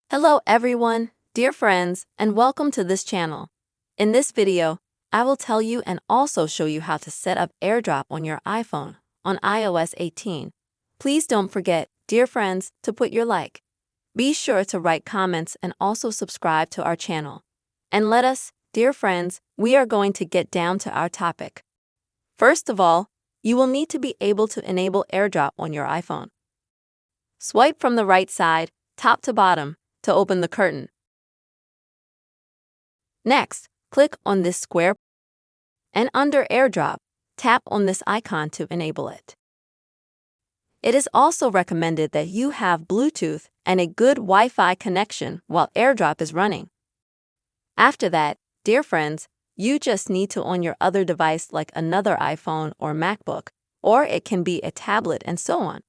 Hello everyone, dear friends, and welcome to this channel. In this video, I will tell you and also show you how to set up AirDrop on your iPhone on iOS 18. Please don't forget, dear friends, to put your like. Be sure to write comments and also subscribe to our channel. And let us, dear friends, we are going to get down to our topic. First of all, you will need to be able to enable AirDrop on your iPhone. Swipe from the right side, top to bottom, to open the curtain. Next, click on this square and under AirDrop, tap on this icon to enable it. It is also recommended that you have Bluetooth and a good Wi-Fi connection while AirDrop is running. After that, dear friends, you just need to on your other device like another iPhone or MacBook, or it can be a tablet and so on.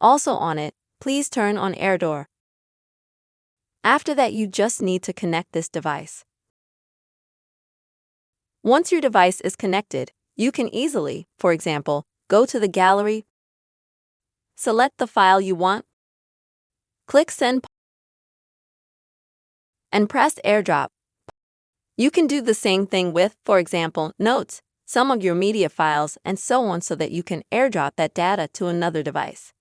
Also on it, please turn on AirDrop. After that, you just need to connect this device. Once your device is connected, you can easily, for example, go to the gallery, select the file you want, click Send, and press AirDrop. You can do the same thing with, for example, Notes, some of your media files, and so on so that you can AirDrop that data to another device.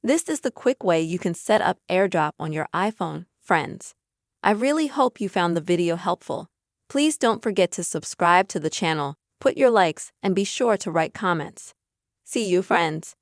This is the quick way you can set up AirDrop on your iPhone, friends. I really hope you found the video helpful. Please don't forget to subscribe to the channel, put your likes, and be sure to write comments. See you, friends.